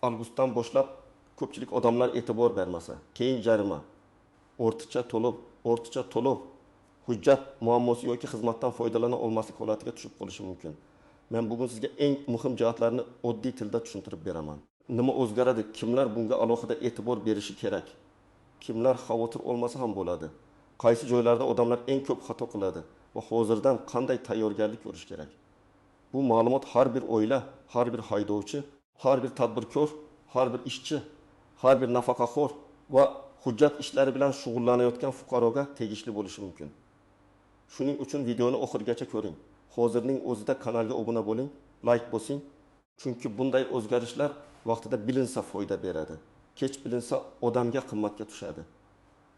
avgustdan boshlab ko'pchilik odamlar e'tibor bermasa, keyin jarima, o'rtacha to'lov hujjat muammosi yoki xizmatdan foydalana olmaslik holatiga tushib qolishi mumkin. Men bugun sizga eng muhim jihatlarni oddiy tilda tushuntirib beraman. Nima o'zgaradi? Kimlar bunga alohida e'tibor berishi kerak? Kimlar xavotir olmasa ham bo'ladi? Qaysi joylarda odamlar eng ko'p xato qiladi va hozirdan qanday tayyorgarlik ko'rish kerak? Bu ma'lumot har bir oila, har bir haydovchi, har bir tadbirkor, har bir ishchi, har bir nafaqaxo'r va hujjat ishlari bilan shug'ullanayotgan fuqaroga tegishli bo'lishi mumkin. Shuning uchun videoni oxirigacha ko'ring. Hozirning o'zida kanalga obuna bo'ling, like bosing. Chunki bunday o'zgarishlar vaqtida bilinsa foyda beradi. Kech bilinsa odamga qimmatga tushadi.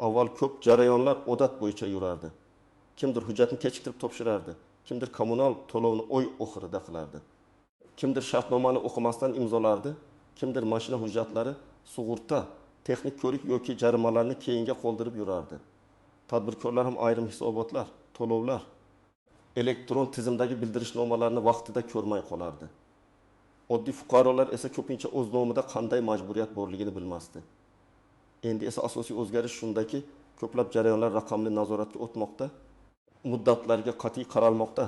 Avval ko'p jarayonlar odat bo'yicha yurardi. Kimdir hujjatni kechiktirib topshirardi, kimdir kommunal to'lovni oy oxirida qilardi. Kimdir shartnomani o'qimasdan imzolardi, kimdir mashina hujjatlari, sug'urta, texnik ko'rik yoki jarimalarni keyinga qoldirib yurardi. Tadbirkorlar ham ayrim hisobotlar, to'lovlar, elektron tizimdagi bildirishnomalarni vaqtida ko'rmay qolardi. Oddiy fuqarolar esa ko'pincha o'z nomida qanday majburiyat borligini bilmasdi. Endi esa asosiy o'zgarish shundaki, ko'plab jarayonlar raqamli nazoratga o'tmoqda, muddatlarga qat'iy qaralmoqda,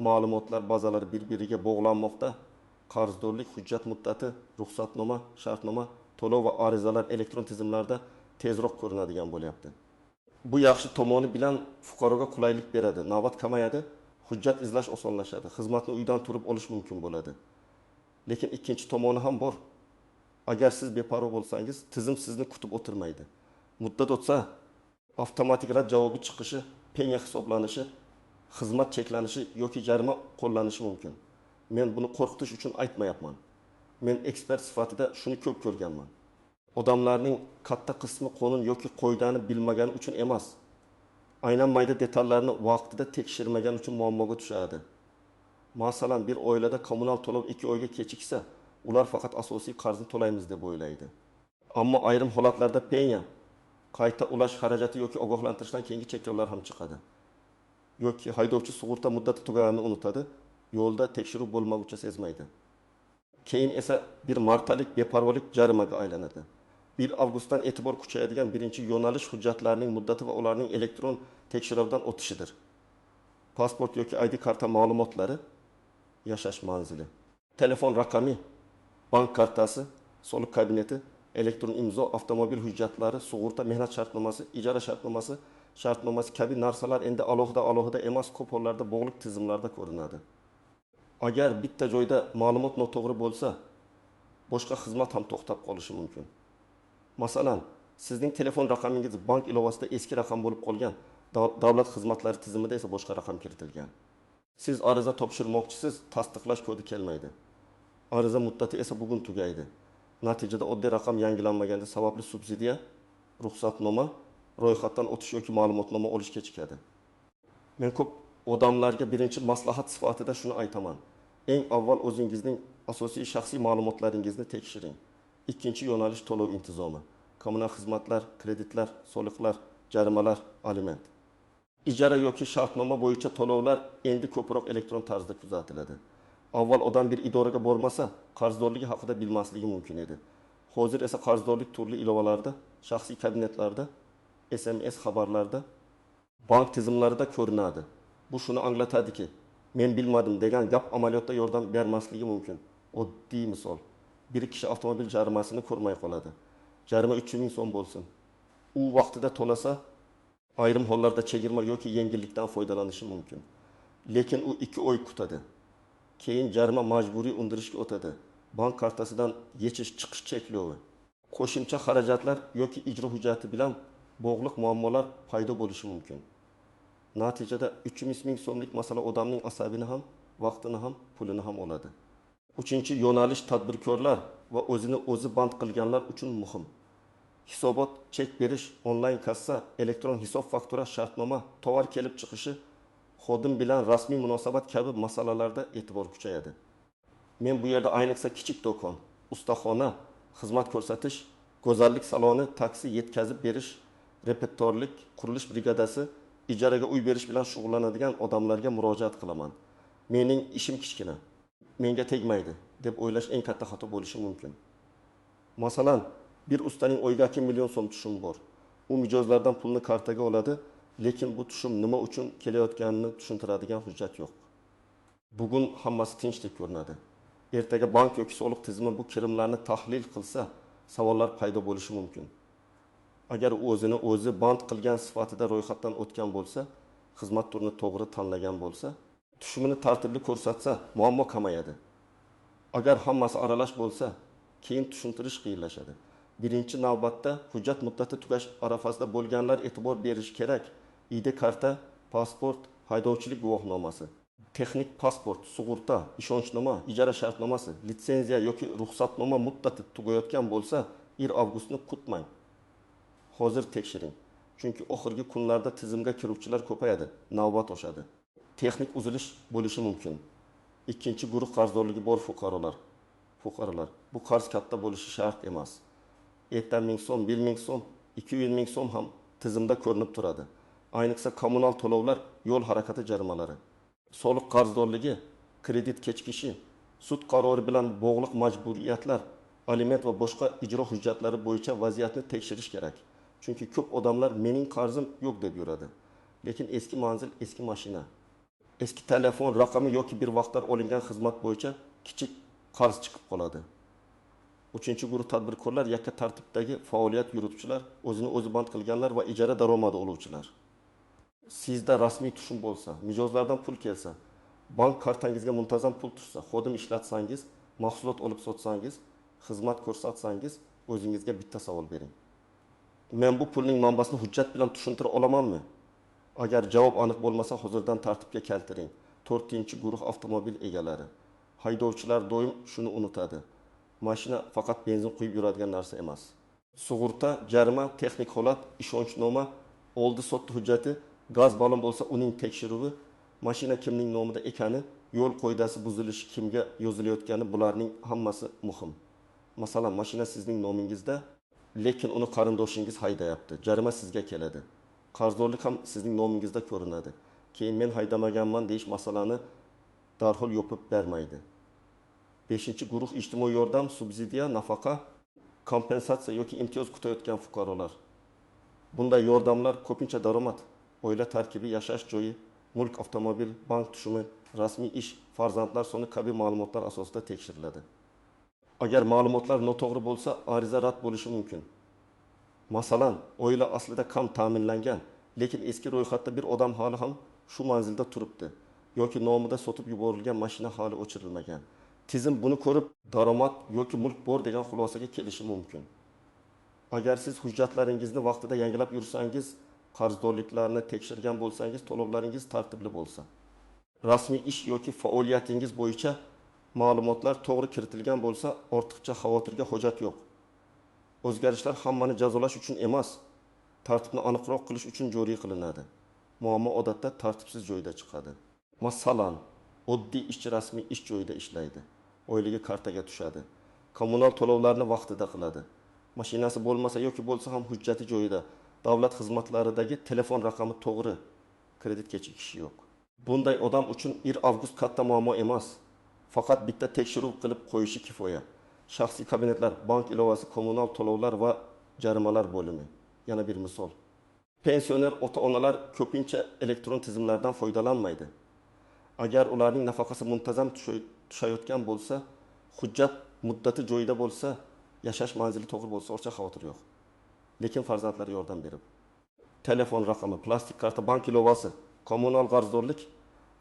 ma'lumotlar bazalari bir-biriga bog'lanmoqda, qarzdorlik hujjat muddati, ruxsatnoma, shartnoma, to'lov va arizalar elektron tizimlarda tezroq ko'rinadigan bo'lyapti. Bu yaxshi tomoni bilan fuqaroga qulaylik beradi, navbat kamayadi, hujjat izlash osonlashadi, xizmatni uydan turib olish mumkin bo'ladi. Lekin ikkinchi tomoni ham bor. Agar siz beparvo bo'lsangiz, tizim sizni kutib o'tirmaydi. Muddat o'tsa, avtomatik rad javobi chiqishi, penya hisoblanishi, xizmat cheklanishi yoki jarima qo'llanishi mumkin. Men buni qo'rqitish uchun aytmayapman. Men ekspert sifatida shuni ko'p ko'rganman. Odamlarning katta qismi qonun yoki qoidani bilmagani uchun emas, aynan mayda detallarni vaqtida tekshirmagani uchun muammoga tushadi. Masalan, bir oilada kommunal to'lov 2 oyga kechiksa, ular faqat asosiy qarzni to'laymiz deb o'ylaydi. Ammo ayrim holatlarda penya, qayta ulash xarajati yoki ogohlantirishdan keyingi cheklovlar ham chiqadi. Yoki haydovchi sug'urta muddati tugaganini unutadi, yo'lda tekshiruv bo'lmaguncha sezmaydi. Keyin esa bir martalik beparvolik jarimaga aylanadi. 1 avgustdan e'tibor kuchayadigan birinchi yo'nalish hujjatlarining muddati va ularning elektron tekshiruvdan o'tishidir. Pasport yoki ID karta ma'lumotlari, yashash manzili, telefon raqami, bank kartasi, soliq kabineti, elektron imzo, avtomobil hujjatlari, sug'urta, mehnat shartnomasi, ijara shartnomasi kabi narsalar endi alohida emas, ko'p hollarda bog'liq tizimlarda ko'rinadi. Agar bitta joyda ma'lumot noto'g'ri bo'lsa, boshqa xizmat ham to'xtab qolishi mumkin. Masalan, sizning telefon raqamingiz bank ilovasida eski raqam bo'lib qolgan, davlat xizmatlari tizimida esa boshqa raqam kiritilgan. Siz ariza topshirmoqchisiz, tasdiqlash kodi kelmaydi. Ariza muddati esa bugun tugaydi. Natijada oddiy raqam yangilanmaganda sababli subsidiya, ruxsatnoma, ro'yxatdan o'tish yoki ma'lumotnoma olish kechikadi. Men ko'p odamlarga birinchi maslahat sifatida shuni aytaman. Eng avval o'zingizning asosiy shaxsiy ma'lumotlaringizni tekshiring. Ikkinchi yo'nalish to'lov intizomi, kommunal xizmatlar, kreditlar, soliqlar, jarimalar, aliment. Ijara yoki shartnoma bo'yicha to'lovlar endi ko'proq elektron tarzda kuzatiladi. Avval odam bir idoraga bormasa, qarzdorligi haqida bilmasligi mumkin edi. Hozir esa qarzdorlik turli ilovalarda, shaxsiy kabinetlarda, SMS xabarlarda, bank tizimlarida ko'rinadi. Bu shuni anglatadiki, men bilmadim degan gap amaliyotda yordam bermasligi mumkin. Oddiy misol. Bir kishi avtomobil jarimasini ko'rmay qoladi. Jarima 300 ming so'm bo'lsin. U vaqtida to'lasa, ayrim hollarda chegirma yoki yengillikdan foydalanishi mumkin. Lekin u 2 oy kutadi. Keyin jarima majburiy undirishga o'tadi. Bank kartasidan yechish-chiqish cheklovi, qo'shimcha xarajatlar yoki ijro hujjati bilan bog'liq muammolar paydo bo'lishi mumkin. Natijada 300 ming so'mlik masala odamning asabini ham, vaqtini ham, pulini ham oladi. Uchinchi yo'nalish tadbirkorlar va o'zini o'zi band qilganlar uchun muhim. Hisobot, chek berish, onlayn kassa, elektron hisob faktura, shartnoma, tovar kelib chiqishi, xodim bilan rasmiy munosabat kabi masalalarda e'tibor kuchayadi. Men bu yerda ayniqsa kichik do'kon, ustaxona, xizmat ko'rsatish, go'zallik saloni, taksi yetkazib berish, repertorlik, qurilish brigadasi, ijaraga uy berish bilan shug'ullanadigan odamlarga murojaat qilaman. Mening ishim kichkina, menga tegmaydi deb o'ylash eng katta xato bo'lishi mumkin. Masalan, bir ustaning oyga 2 million so'm tushumi bor. U mijozlardan pulni kartaga oladi, lekin bu tushum nima uchun kelayotganini tushuntiradigan hujjat yo'q. Bugun hammasi tinchlik ko'rinadi. Ertaga bank yoki soliq tizimi bu kirimlarni tahlil qilsa, savollar paydo bo'lishi mumkin. Agar u o'zini o'zi band qilgan sifatida ro'yxatdan o'tgan bo'lsa, xizmat turini to'g'ri tanlagan bo'lsa, tushumini tartibli ko'rsatsa, muammo kamayadi. Agar hammasi aralash bo'lsa, keyin tushuntirish qiyinlashadi. Birinchi navbatda hujjat muddati tugash arafasida bo'lganlar e'tibor berishi kerak. ID karta, pasport, haydovchilik guvohnomasi, texnik pasport, sug'urta, ishonchnoma, ijara shartnomasi, litsenziya yoki ruxsatnoma muddati tugayotgan bo'lsa, 1-avgustni kutmang. Hozir tekshiring. Chunki oxirgi kunlarda tizimga kiruvchilar ko'payadi, navbat oshadi. Texnik uzilish bo'lishi mumkin. Ikkinchi guruh qarzdorligi bor fuqarolar. Bu qarz katta bo'lishi shart emas. 1000 so'm, 1000 so'm, 200 so'm ham tizimda ko'rinib turadi. Ayniqsa kommunal to'lovlar, yo'l harakati jarimalari. Soliq qarzdorligi, kredit kechikishi, sud qarori bilan bog'liq majburiyatlar, aliment va boshqa ijro hujjatlari bo'yicha vaziyatni tekshirish kerak. Chunki ko'p odamlar mening qarzim yo'q deb yuradi. Lekin eski manzil, eski mashina, eski telefon raqami yoki bir vaqtlar olingan xizmat bo'yicha kichik qarz chiqib qoladi. 3-guruh tadbirkorlar yakka tartibdagi faoliyat yurituvchilar, o'zini o'zi band qilganlar va ijara daromadi oluvchilar. Sizda rasmiy tushum bo'lsa, mijozlardan pul kelsa, bank kartangizga muntazam pul tushsa, xodim ishlatsangiz, mahsulot olib sotsangiz, xizmat ko'rsatsangiz, o'zingizga bitta savol bering. Men bu pulning manbasini hujjat bilan tushuntira olamanmi? Agar javob aniq bo'lmasa, hozirdan tartibga keltiring. 4-guruh avtomobil egalari. Haydovchilar doim shuni unutadi. Mashina faqat benzin quyib yuradigan narsa emas. Sug'urta, jarima, texnik holat, ishonchnoma, oldi-sotdi hujjati, gaz ballon bo'lsa uning tekshiruvi, mashina kimning nomida ekani, yo'l qoidasi buzilishi kimga yozilayotgani, bularning hammasi muhim. Masalan, mashina sizning nomingizda, lekin uni qarindoshingiz haydayapti. Jarima sizga keladi. Qarzdorlik ham sizning nomingizda ko'rinadi. Keyin men haydamaganman deyish masalani darhol yopib bermaydi. 5-guruh ijtimoiy yordam, subsidiya, nafaqa, kompensatsiya yoki imtiyoz kutayotgan fuqarolar. Bunday yordamlar ko'pincha daromad, oila tarkibi, yashash joyi, mulk, avtomobil, bank tushumi, rasmiy ish, farzandlar soni kabi ma'lumotlar asosida tekshiriladi. Agar ma'lumotlar noto'g'ri bo'lsa, ariza rad bo'lishi mumkin. Masalan, oila aslida kam ta'minlangan, lekin eski ro'yxatda bir odam hali ham shu manzilda turibdi yoki nomida sotib yuborilgan mashina hali o'chirilmagan. Tizim buni ko'rib, daromad yoki mulk bor degan xulosaga kelishi mumkin. Agar siz hujjatlaringizni vaqtida yangilab yursangiz, qarzdorliklarni tekshirgan bo'lsangiz, to'lovlaringiz tartibli bo'lsa, rasmiy ish yoki faoliyatingiz bo'yicha ma'lumotlar to'g'ri kiritilgan bo'lsa, ortiqcha xavotirga hojat yo'q. O'zgarishlar hammani jazolash uchun emas, tartibni aniqroq qilish uchun joriy qilinadi. Muammo odatda tartibsiz joyda chiqadi. Masalan, oddiy ishchi rasmiy ish joyida ishlaydi. Oyligi kartaga tushadi. Kommunal to'lovlarni vaqtida qiladi. Mashinasi bo'lmasa yoki bo'lsa ham hujjati joyida. Davlat xizmatlaridagi telefon raqami to'g'ri. Kredit kechikishi yo'q. Bunday odam uchun 1-avgust katta muammo emas. Faqat bitta tekshiruv qilib qo'yishi kifoya. Shaxsiy kabinetlar, bank ilovasi, kommunal to'lovlar va jarimalar bo'limi. Yana bir misol. Pensioner ota-onalar ko'pincha elektron tizimlardan foydalanmaydi. Agar ularning nafaqasi muntazam tushayotgan bo'lsa, hujjat muddati joyida bo'lsa, yashash manzili to'g'ri bo'lsa, orcha xavotir yo'q. Lekin farzandlar yordam berib, telefon raqami, plastik karta, bank ilovasi, kommunal qarzdorlik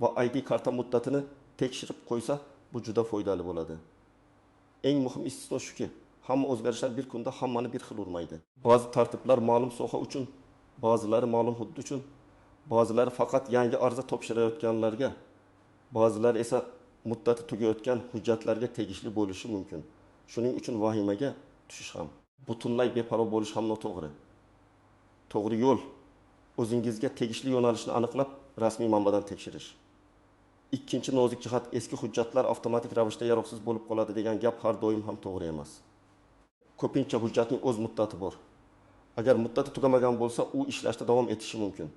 va ID karta muddatini tekshirib qo'ysa, bu juda foydali bo'ladi. Eng muhim istisno shuki, hamma o'zgarishlar bir kunda hammani bir xil urmaydi. Ba'zi tartiblar ma'lum soha uchun, ba'zilari ma'lum hudud uchun, ba'zilari faqat yangi ariza topshirayotganlarga, ba'zilari esa muddati tugayotgan hujjatlarga tegishli bo'lishi mumkin. Shuning uchun vahimaga tushish ham, butunlay beparvo bo'lish ham noto'g'ri. To'g'ri yo'l o'zingizga tegishli yo'nalishni aniqlab, rasmiy manbadan tekshirish. Ikkinchi nozik jihat, eski hujjatlar avtomatik ravishda yaroqsiz bo'lib qoladi degan gap har doim ham to'g'ri emas. Ko'pincha hujjatning o'z muddati bor. Agar muddati tugamagan bo'lsa, u ishlashda davom etishi mumkin.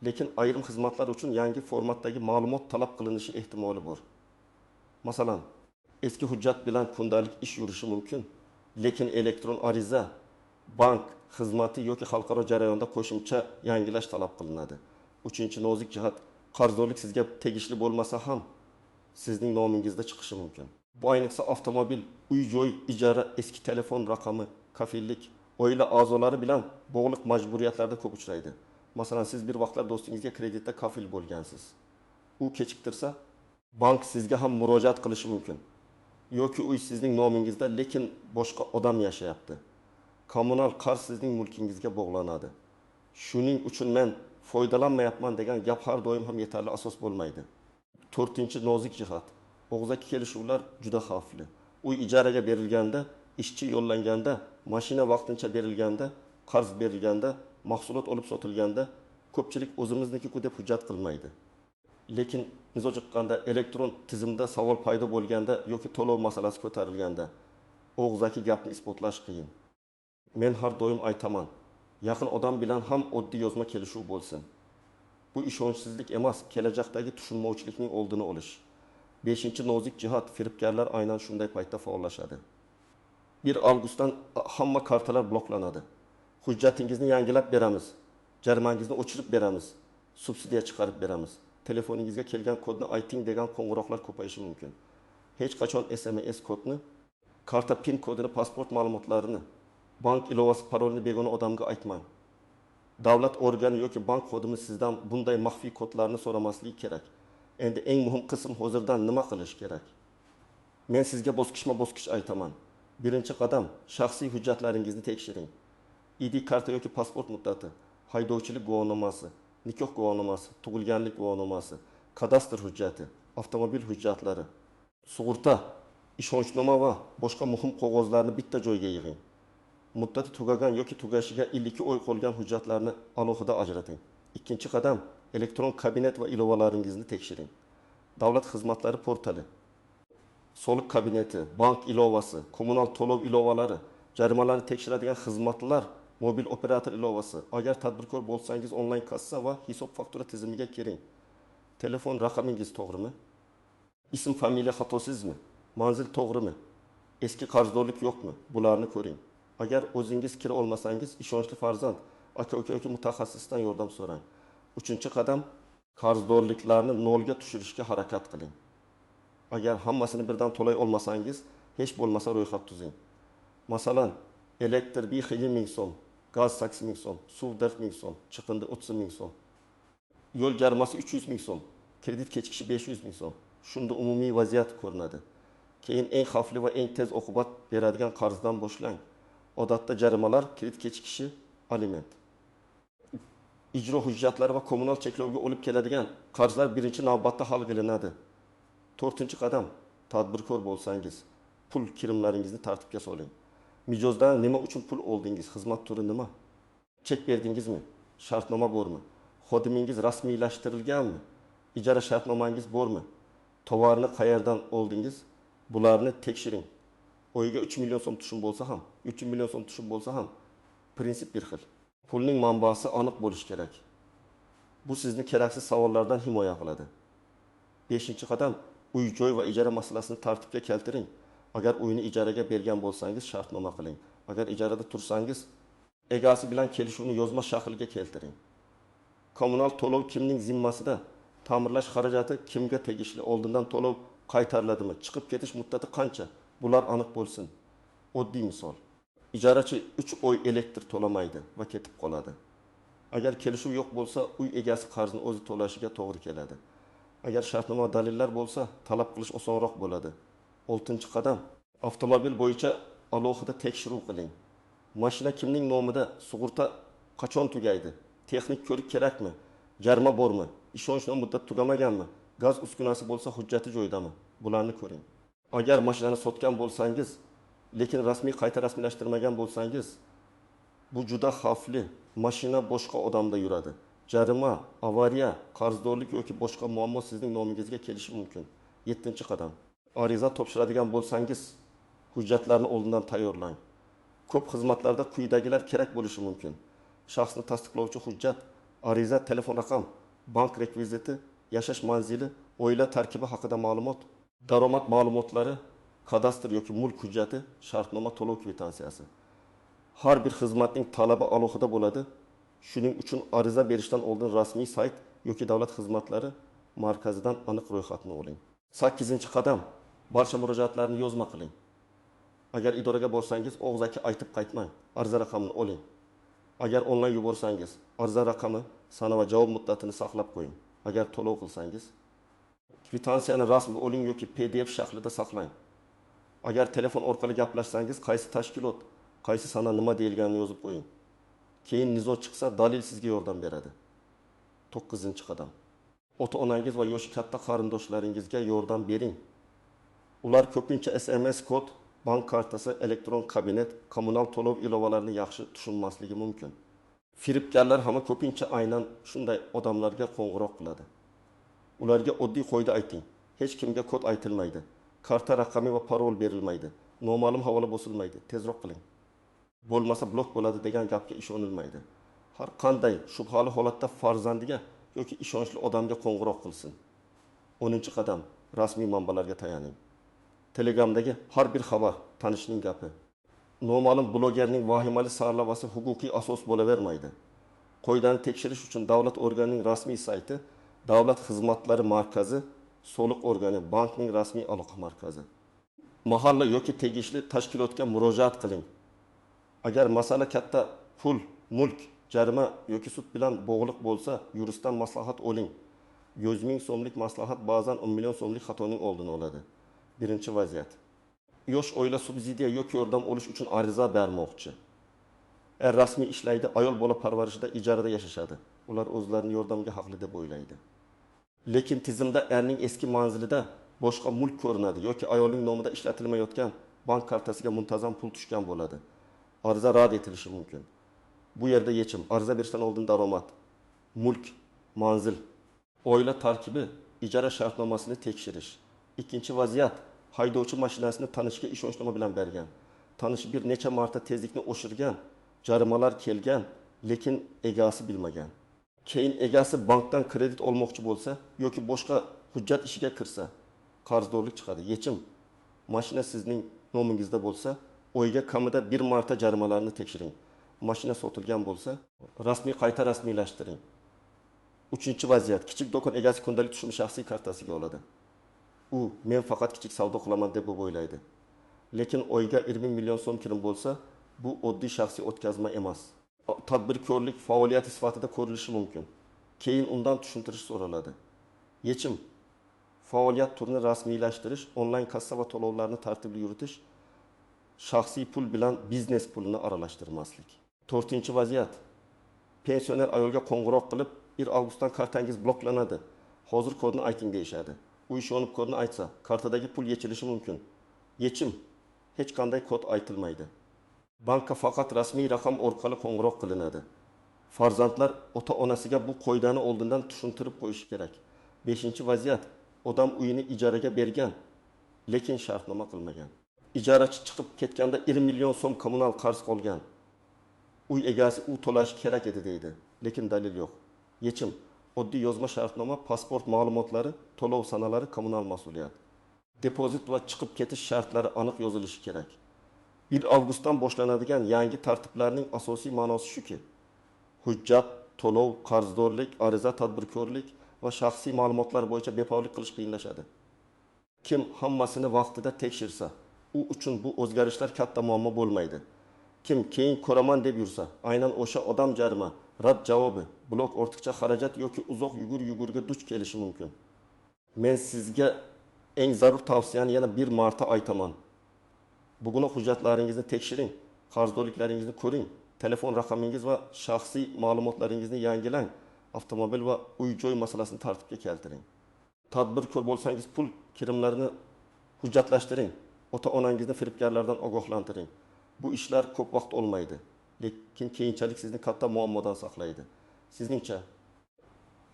Lekin ayrim xizmatlar uchun yangi formatdagi ma'lumot talab qilinishi ehtimoli bor. Masalan, eski hujjat bilan kundalik ish yurishi mumkin. Lekin elektron ariza bank xizmati yoki xalqaro jarayonda qo'shimcha yangilash talab qilinadi. Uchinchi nozik jihat, qarzdorlik sizga tegishli bo'lmasa ham sizning nomingizda chiqishi mumkin. Bu ayniqsa avtomobil, uy-joy ijara, eski telefon raqami, kafillik, oila a'zolari bilan bog'liq majburiyatlarda ko'p uchraydi. Masalan, siz bir vaqtlar do'stingizga kreditda kafil bo'lgansiz. U kechiktirsa, bank sizga ham murojaat qilishi mumkin. Yoki uy sizning nomingizda, lekin boshqa odam yashayapti. Kommunal qarz sizning mulkingizga bog'lanadi. Shuning uchun men foydalanmayapman degan gap har doim ham yetarli asos bo'lmaydi. To'rtinchi nozik jihat, og'zaki kelishuvlar juda xavfli. Uy ijaraga berilganda, ishchi yo'llanganda, mashina vaqtincha berilganda, qarz berilganda, mahsulot olib sotilganda ko'pchilik o'zimizniki-ku deb hujjat qilmaydi. Lekin nizo chiqqanda, elektron tizimda savol paydo bo'lganda yoki to'lov masalasi ko'tarilganda og'zaki gapni isbotlash qiyin. Men har doim aytaman, yaqin odam bilan ham oddiy yozma kelishuv bo'lsin. Bu ishonchsizlik emas, kelajakdagi tushunmovchilikning oldini olish. 5-nozik jihat, firibgarlar aynan shunday paytda faollashadi. 1 avgustdan hamma kartalar bloklanadi. Hujjatingizni yangilab beramiz, jarimangizni o'chirib beramiz, subsidiya chiqarib beramiz. Telefoningizga kelgan kodni ayting degan qo'ng'iroqlar ko'payishi mumkin. Hech qachon SMS kodni, karta PIN kodini, pasport ma'lumotlarini, bank ilovasi parolini begona odamga aytmang. Davlat organi yoki bank xodimi sizdan bunday maxfiy kodlarni so'ramasligi kerak. Endi eng muhim qism hozirdan nima qilish kerak? Men sizga bosqichma-bosqich aytaman. Birinchi qadam, shaxsiy hujjatlaringizni tekshiring. ID karta yoki pasport muddati, haydovchilik guvohnomasi, nikoh guvohnomasi, tug'ilganlik guvohnomasi, kadastr hujjati, avtomobil hujjatlari, sug'urta, ishonchnoma va boshqa muhim qog'ozlarni bitta joyga yig'ing. Muddati tugagan yoki tugashiga 2 oy qolgan hujjatlarni alohida ajrating. Ikkinchi qadam, elektron kabinet va ilovalaringizni tekshiring. Davlat xizmatlari portali, soliq kabineti, bank ilovasi, kommunal to'lov ilovalari, jarimalarni tekshiradigan xizmatlar, mobil operator ilovasi. Agar tadbirkor bo'lsangiz, onlayn kassa va hisob faktura tizimiga kiring. Telefon raqamingiz to'g'rimi? Ism, familiya xatosizmi? Manzil to'g'rimi? Eski qarzdorlik yo'qmi? Bularni ko'ring. Agar o'zingiz kira olmasangiz, ishonchli farzand, aka-uka yoki mutaxassisdan yordam so'rang. 3-qadam, qarzdorliklarni nolga tushirishga harakat qiling. Agar hammasini birdan to'lay olmasangiz, hech bo'lmasa ro'yxat tuzing. Masalan, elektr 1,000 so'm, gaz 8,000 so'm, suv 4,000 so'm, chiqindi 30,000 so'm. Yo'l jarimasi 300,000 so'm, kredit kechikishi 500,000 so'm. Shunda umumiy vaziyat ko'rinadi. Keyin eng xavfli va eng tez oqibat beradigan qarzdan boshlang. Odatda jarimalar, kredit kechikishi, aliment. Ijro hujjatlari va kommunal cheklovga olib keladigan qarzlar birinchi navbatda hal qilinadi. 4-qadam, tadbirkor bo'lsangiz, pul kirimlaringizni tartibga soling. Mijozdan nima uchun pul oldingiz? Xizmat turi nima? Chek berdingizmi? Shartnoma bormi? Xodimingiz rasmiylashtirilganmi? Ijara shartnomangiz bormi? Tovarni qayerdan oldingiz? Bularni tekshiring. Oyiga 3 million so'm tushum bo'lsa ham, 3 million so'm tushum bo'lsa ham, prinsip bir xil. Pulning manbasi aniq bo'lishi kerak. Bu sizni keraksiz savollardan himoya qiladi. 5-qadam, uy-joy va ijara masalasini tartibga keltiring. Agar uyni ijaraga bergan bo'lsangiz, shartnoma qiling. Agar ijarada tursangiz, egasi bilan kelishuvni yozma shakliga keltiring. Kommunal to'lov kimning zimmasida? Ta'mirlash xarajati kimga tegishli? Oldindan to'lov qaytariladimi? Chiqib ketish muddati qancha? Bular aniq bo'lsin. Oddiy misol. Ijarachi 3 oy elektr to'lamaydi va ketib qoladi. Agar kelishuv yo'q bo'lsa, uy egasi qarzni o'zi to'lashiga to'g'ri keladi. Agar shartnoma dalillar bo'lsa, talab qilish osonroq bo'ladi. 6-qadam, avtomobil bo'yicha alohida tekshiruv qiling. Mashina kimning nomida? Sug'urta qachon tugaydi? Texnik ko'rik kerakmi? Jarima bormi? Ishonchnoma muddati tugamaganmi? Gaz uskunasi bo'lsa, hujjati joyidami? Bularni ko'ring. Agar mashinani sotgan bo'lsangiz, lekin rasmiy qayta rasmiylashtirmagan bo'lsangiz, bu juda xavfli. Mashina boshqa odamda yuradi. Jarima, avariya, qarzdorlik yoki boshqa muammo sizning nomingizga kelishi mumkin. 7-qadam. Ariza topshiradigan bo'lsangiz, hujjatlarni oldindan tayyorlang. Ko'p xizmatlarda quyidagilar kerak bo'lishi mumkin. Shaxsni tasdiqlovchi hujjat, ariza, telefon raqam, bank rekviziti, yashash manzili, oila tarkibi haqida ma'lumot, daromad ma'lumotlari, kadastr yoki mulk hujjati, shartnoma, to'lov kvitantsiyasi. Har bir xizmatning talabi alohida bo'ladi. Shuning uchun ariza berishdan oldin rasmiy sayt yoki davlat xizmatlari markazidan aniq ro'yxatni oling. 8-qadam, barcha murojaatlarni yozma qiling. Agar idoraga borsangiz, og'zaki aytib qaytmang, ariza raqamini oling. Agar onlayn yuborsangiz, ariza raqami, sana va javob muddatini saqlab qo'ying. Agar to'lov qilsangiz, kvitantsiyani rasmiy oling yoki PDF shaklida saqlang. Agar telefon orqali gaplashsangiz, qaysi tashkilot, qaysi sana nima deyilganini yozib qo'ying. Keyin nizo chiqsa, dalil sizga yordam beradi. 9-qadam. Ota-onangiz va yoshi katta qarindoshlaringizga yordam bering. Ular ko'pincha SMS kod, bank kartasi, elektron kabinet, kommunal to'lov ilovalarini yaxshi tushunmasligi mumkin. Firibgarlar ham ko'pincha aynan shunday odamlarga qo'ng'iroq qiladi. Ularga oddiy qo'yda ayting. Hech kimga kod aytilmaydi. Karta raqami va parol berilmaydi. Noma'lum havola bosilmaydi. Tezroq qiling. Bo'lmasa blok bo'ladi degan gapga ishonilmaydi. Har qanday shubhali holatda farzandiga yoki ishonchli odamga qo'ng'iroq qilsin. 10-qadam, rasmiy manbalarga tayaning. Telegramdagi har bir xabar tanishning gapi. Noma'lum blogerning vahimali sarlavasi huquqiy asos bo'lavermaydi. Qo'ydani tekshirish uchun davlat organining rasmiy sayti, davlat xizmatlari markazi, soliq organi, bankning rasmiy aloqa markazi. Mahalla yoki tegishli tashkilotga murojaat qiling. Agar masala katta pul, mulk, jarima yoki sud bilan bog'liq bo'lsa, yuristdan maslahat oling. 100 ming so'mlik maslahat ba'zan 10 million so'mlik xatoning oldini oladi. Birinchi vaziyat. Yosh oila subsidiya yoki yordam olish uchun ariza bermoqchi. Rasmiy ishlaydi, ayol bola parvarishida ijarada yashashadi. Ular o'zlarini yordamga haqli deb o'ylaydi. Lekin tizimda erning eski manzilida boshqa mulk ko'rinadi yoki ayolning nomida ishlatilmayotgan bank kartasiga muntazam pul tushgan bo'ladi. Ariza rad etilishi mumkin. Bu yerda yechim, ariza berishdan oldin daromad, mulk, manzil, oila tarkibi, ijara shartnomasini tekshirish. Ikkinchi vaziyat, haydovchi mashinasini tanishga ishonchnoma bilan bergan. Tanish bir necha marta tezlikni oshirgan, jarimalar kelgan, lekin egasi bilmagan. Keyin egasi bankdan kredit olmoqchi bo'lsa yoki boshqa hujjat ishiga kirsa, qarzdorlik chiqadi. Yechim, mashina sizning nomingizda bo'lsa, oyga kamida bir marta jarimalarni tekshiring. Mashina sotilgan bo'lsa, rasmiy qayta rasmiylashtiring. 3-vaziyat, kichik do'kon egasi kundalik tushum shaxsiy kartasiga oladi. U men faqat kichik savdo qilaman deb o'ylaydi. Lekin oyga 20 million so'm kirim bo'lsa, bu oddiy shaxsiy o'tkazma emas. Tadbirkorlik faoliyati sifatida ko'rilishi mumkin. Keyin undan tushuntirish so'raladi. Yechim, faoliyat turini rasmiylashtirish, onlayn kassa va to'lovlarni tartibli yuritish, shaxsiy pul bilan biznes pulini aralashtirmaslik. 4-vaziyat. Pensioner ayolga qo'ng'iroq qilib, 1 avgustdan kartangiz bloklanadi. Hozir kodni ayting deyishadi. U ishonib kodni aytsa, kartadagi pul yechilishi mumkin. Yechim, hech qanday kod aytilmaydi. Bankka faqat rasmiy raqam orqali qo'ng'iroq qilinadi. Farzandlar ota-onasiga bu qoidani oldindan tushuntirib qo'yishi kerak. 5-vaziyat. Odam uyini ijaraga bergan, lekin shartnoma qilmagan. Ijarachi chiqib ketganda 1 million so'm kommunal qarz qolgan. Uy egasi u to'lashi kerak edi deydi, lekin dalil yo'q. Yechim, oddiy yozma shartnoma, pasport ma'lumotlari, to'lov sanalari kommunal mas'uliyat. Depozit va chiqib ketish shartlari aniq yozilishi kerak. 1 avgustdan boshlanadigan yangi tartiblarning asosiy ma'nosi shuki, hujjat, to'lov, qarzdorlik, ariza, tadbirkorlik va shaxsiy ma'lumotlar bo'yicha bepavlik qilish qiyinlashadi. Kim hammasini vaqtida tekshirsa, u uchun bu o'zgarishlar katta muammo bo'lmaydi. Kim keyin ko'raman deb yursa, aynan o'sha odam jarima, rad javobi, blok, ortiqcha xarajat yoki uzoq yugurga duch kelishi mumkin. Men sizga eng zarur tavsiyani yana bir marta aytaman. Bugun hujjatlaringizni tekshiring, qarzdorliklaringizni ko'ring, telefon raqamingiz va shaxsiy ma'lumotlaringizni yangilang, avtomobil va uy-joy masalasini tartibga keltiring. Tadbirkor bo'lsangiz, pul kirimlarini hujjatlashtiring, ota-onangizni firibgarlardan ogohlantiring. Bu ishlar ko'p vaqt olmaydi, lekin keyinchalik sizni katta muammodan saqlaydi. Sizningcha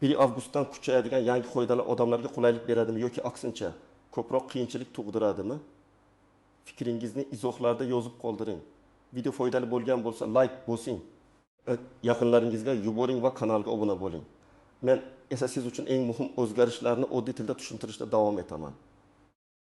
1 avgustdan kuchayadigan yangi qoidalar odamlarga qulaylik beradimi yoki aksincha ko'proq qiyinchilik tug'diradimi? Fikringizni izohlarda yozib qoldiring. Video foydali bo'lgan bo'lsa like bosing, yaqinlaringizga yuboring va kanalga obuna bo'ling. Men esa siz uchun eng muhim o'zgarishlarni oddiy tilda tushuntirishda davom etaman.